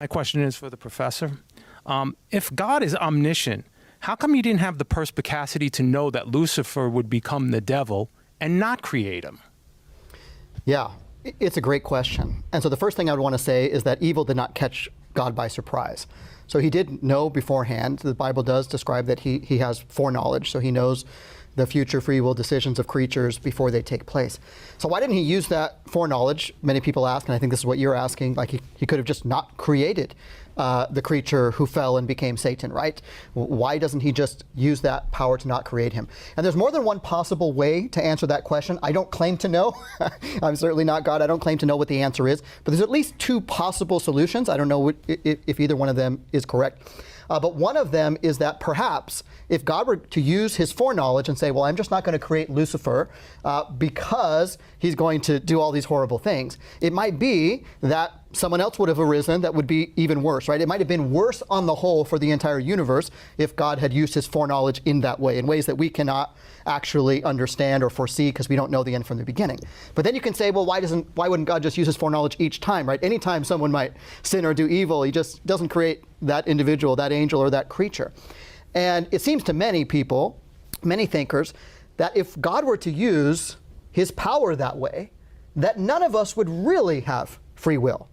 My question is for the professor. If God is omniscient, how come he didn't have the perspicacity to know that Lucifer would become the devil and not create him? Yeah, it's a great question. And so the first thing I would want to say is that evil did not catch God by surprise. So he did know beforehand. The Bible does describe that he has foreknowledge, so he knows the future free will decisions of creatures before they take place. So why didn't he use that foreknowledge? Many people ask, and I think this is what you're asking, like he could have just not created the creature who fell and became Satan, right? Why doesn't he just use that power to not create him? And there's more than one possible way to answer that question. I don't claim to know. I'm certainly not God. I don't claim to know what the answer is. But there's at least two possible solutions. I don't know if either one of them is correct. But one of them is that perhaps if God were to use his foreknowledge and say, well, I'm just not going to create Lucifer because he's going to do all these horrible things, it might be that someone else would have arisen that would be even worse, right? It might have been worse on the whole for the entire universe if God had used his foreknowledge in that way, in ways that we cannot actually understand or foresee because we don't know the end from the beginning. But then you can say, well, why wouldn't God just use his foreknowledge each time, right? Anytime someone might sin or do evil, he just doesn't create that individual, that angel, or that creature. And it seems to many people, many thinkers, that if God were to use his power that way, that none of us would really have free will.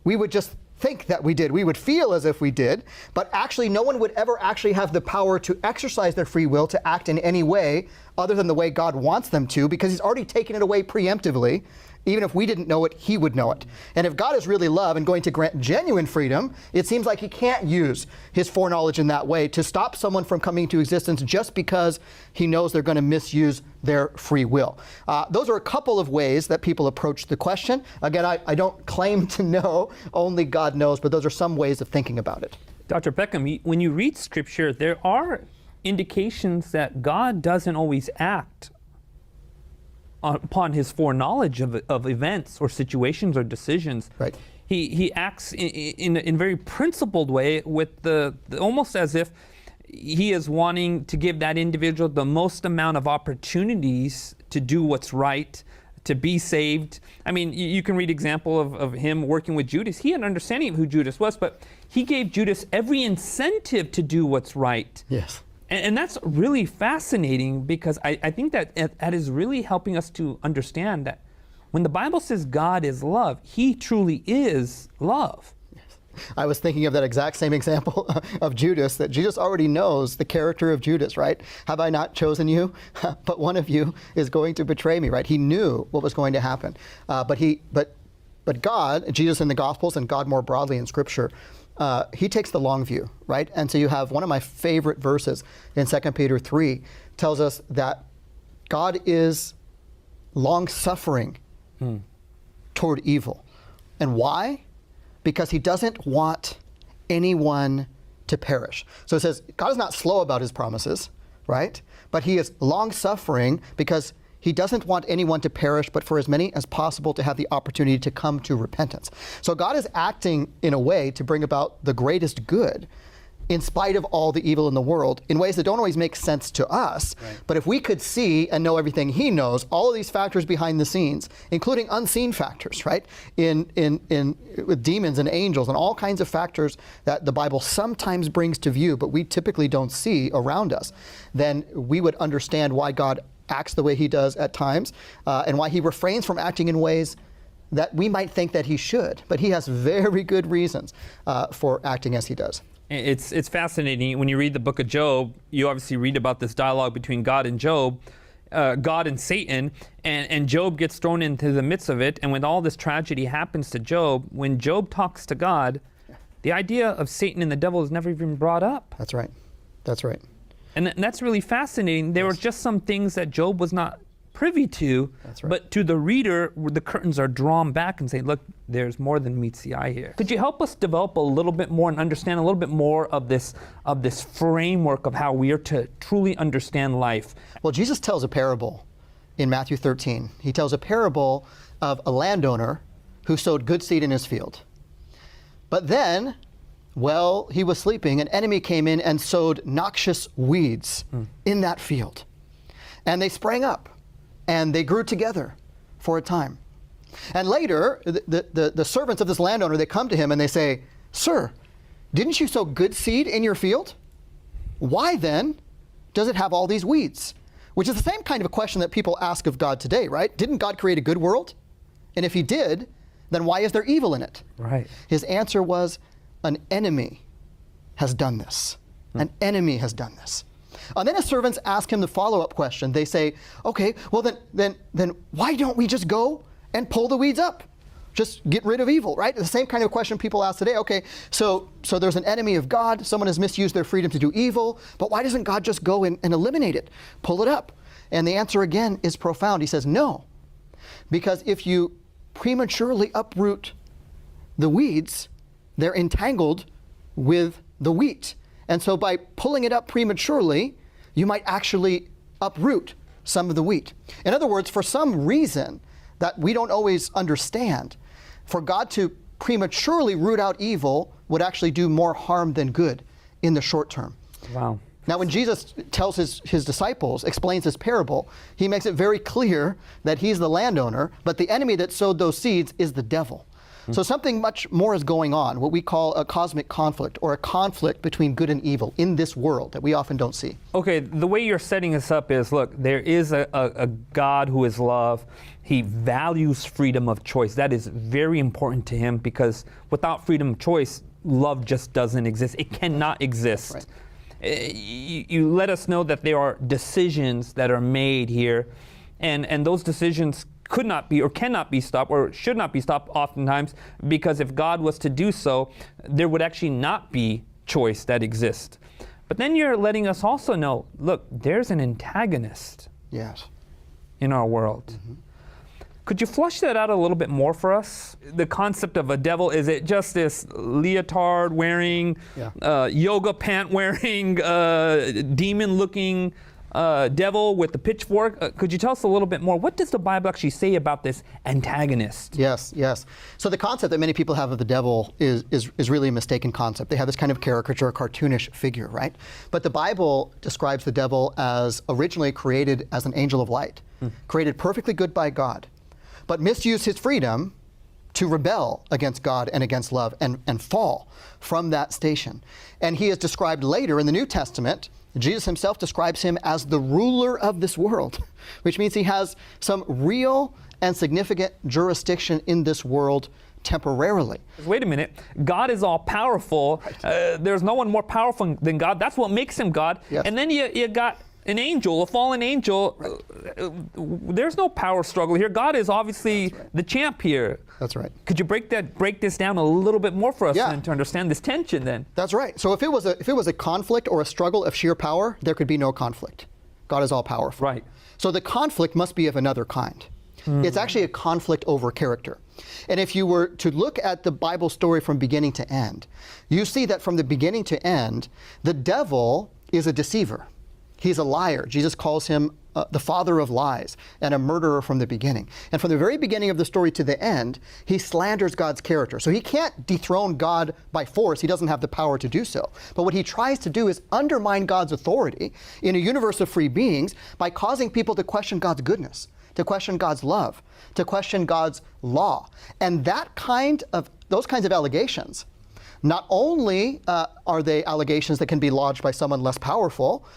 We would just think that we did. We would feel as if we did, but actually no one would ever actually have the power to exercise their free will to act in any way other than the way God wants them to, because he's already taken it away preemptively. Even if we didn't know it, he would know it. And if God is really love and going to grant genuine freedom, it seems like he can't use his foreknowledge in that way to stop someone from coming into existence just because he knows they're going to misuse their free will. Those are a couple of ways that people approach the question. Again, I don't claim to know, only God knows, but those are some ways of thinking about it. Dr. Peckham, when you read Scripture, there are indications that God doesn't always act upon his foreknowledge of events or situations or decisions. Right. He acts in a very principled way, with the almost as if he is wanting to give that individual the most amount of opportunities to do what's right, to be saved. I mean, you can read example of him working with Judas. He had an understanding of who Judas was, but he gave Judas every incentive to do what's right. Yes. And that's really fascinating, because I think that is really helping us to understand that when the Bible says God is love, he truly is love. I was thinking of that exact same example of Judas, that Jesus already knows the character of Judas, right? Have I not chosen you? But one of you is going to betray me, right? He knew what was going to happen. But God, Jesus in the Gospels and God more broadly in Scripture, he takes the long view, right? And so you have one of my favorite verses in 2 Peter 3 tells us that God is long-suffering toward evil. And why? Because he doesn't want anyone to perish. So it says God is not slow about his promises, right? But he is long-suffering because he doesn't want anyone to perish, but for as many as possible to have the opportunity to come to repentance. So God is acting in a way to bring about the greatest good in spite of all the evil in the world, in ways that don't always make sense to us. Right. But if we could see and know everything he knows, all of these factors behind the scenes, including unseen factors, right? With demons and angels and all kinds of factors that the Bible sometimes brings to view, but we typically don't see around us, then we would understand why God acts the way he does at times, and why he refrains from acting in ways that we might think that he should. But he has very good reasons for acting as he does. It's fascinating. When you read the book of Job, you obviously read about this dialogue between God and Job, God and Satan, and Job gets thrown into the midst of it. And when all this tragedy happens to Job, when Job talks to God, the idea of Satan and the devil is never even brought up. That's right. That's right. And that's really fascinating. There were just some things that Job was not privy to, That's right. But to the reader, the curtains are drawn back and say, look, there's more than meets the eye here. Could you help us develop a little bit more and understand a little bit more of this framework of how we are to truly understand life? Well, Jesus tells a parable in Matthew 13. He tells a parable of a landowner who sowed good seed in his field. But then, while he was sleeping, an enemy came in and sowed noxious weeds in that field. And they sprang up, and they grew together for a time. And later, the servants of this landowner, they come to him and they say, Sir, didn't you sow good seed in your field? Why then does it have all these weeds? Which is the same kind of a question that people ask of God today, right? Didn't God create a good world? And if he did, then why is there evil in it? Right. His answer was, an enemy has done this. An enemy has done this. And then his servants ask him the follow-up question. They say, okay, well then why don't we just go and pull the weeds up? Just get rid of evil, right? The same kind of question people ask today. Okay, so there's an enemy of God. Someone has misused their freedom to do evil. But why doesn't God just go and eliminate it? Pull it up. And the answer again is profound. He says, no. Because if you prematurely uproot the weeds, they're entangled with the wheat. And so by pulling it up prematurely, you might actually uproot some of the wheat. In other words, for some reason that we don't always understand, for God to prematurely root out evil would actually do more harm than good in the short term. Wow. Now, when Jesus tells his disciples, explains this parable, he makes it very clear that he's the landowner, but the enemy that sowed those seeds is the devil. So something much more is going on, what we call a cosmic conflict, or a conflict between good and evil in this world that we often don't see. Okay, the way you're setting this up is, look, there is a God who is love. He values freedom of choice. That is very important to him, because without freedom of choice, love just doesn't exist. It cannot exist. Right. You let us know that there are decisions that are made here, and those decisions could not be or cannot be stopped or should not be stopped oftentimes, because if God was to do so, there would actually not be choice that exists. But then you're letting us also know, look, there's an antagonist Yes. in our world. Could you flush that out a little bit more for us? The concept of a devil, is it just this leotard wearing, yoga pant wearing, demon looking devil with the pitchfork? Could you tell us a little bit more? What does the Bible actually say about this antagonist? Yes, yes. So the concept that many people have of the devil is really a mistaken concept. They have this kind of caricature, cartoonish figure, right? But the Bible describes the devil as originally created as an angel of light, created perfectly good by God, but misused his freedom to rebel against God and against love and fall from that station. And he is described later in the New Testament. Jesus himself describes him as the ruler of this world, which means he has some real and significant jurisdiction in this world temporarily. Wait a minute. God is all powerful. Right. There's no one more powerful than God. That's what makes him God. Yes. And then you got an angel, a fallen angel. Right. There's no power struggle here. God is obviously the champ here. That's right. Could you break this down a little bit more for us Yeah. then, to understand this tension then? That's right. So if it was a conflict or a struggle of sheer power, there could be no conflict. God is all powerful. Right. So the conflict must be of another kind. It's actually a conflict over character. And if you were to look at the Bible story from beginning to end, you see that from the beginning to end, the devil is a deceiver. He's a liar. Jesus calls him the father of lies and a murderer from the beginning. And from the very beginning of the story to the end, he slanders God's character. So he can't dethrone God by force. He doesn't have the power to do so. But what he tries to do is undermine God's authority in a universe of free beings by causing people to question God's goodness, to question God's love, to question God's law. And those kinds of allegations, not only are they allegations that can be lodged by someone less powerful,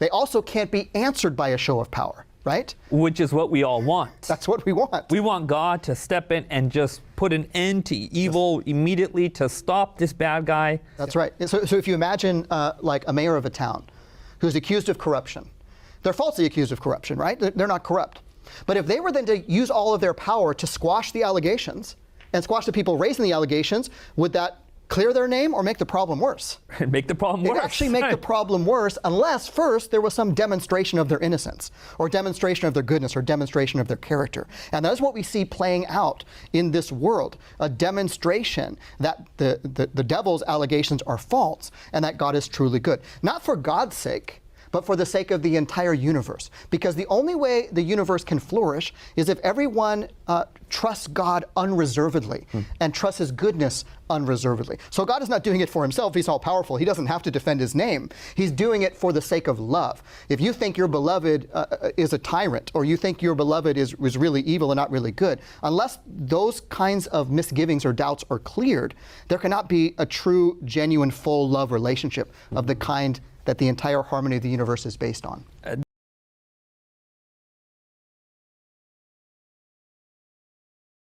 they also can't be answered by a show of power, right? Which is what we all want. That's what we want. We want God to step in and just put an end to evil immediately, to stop this bad guy. That's right. So if you imagine like a mayor of a town who's accused of corruption, they're falsely accused of corruption, right? They're not corrupt. But if they were then to use all of their power to squash the allegations and squash the people raising the allegations, would that clear their name or make the problem worse? Make the problem worse. It would actually make the problem worse unless first there was some demonstration of their innocence or demonstration of their goodness or demonstration of their character. And that is what we see playing out in this world, a demonstration that the devil's allegations are false and that God is truly good. Not for God's sake, but for the sake of the entire universe. Because the only way the universe can flourish is if everyone trusts God unreservedly and trusts his goodness unreservedly. So God is not doing it for himself. He's all powerful. He doesn't have to defend his name. He's doing it for the sake of love. If you think your beloved is a tyrant, or you think your beloved is really evil and not really good, unless those kinds of misgivings or doubts are cleared, there cannot be a true, genuine, full love relationship of the kind that the entire harmony of the universe is based on.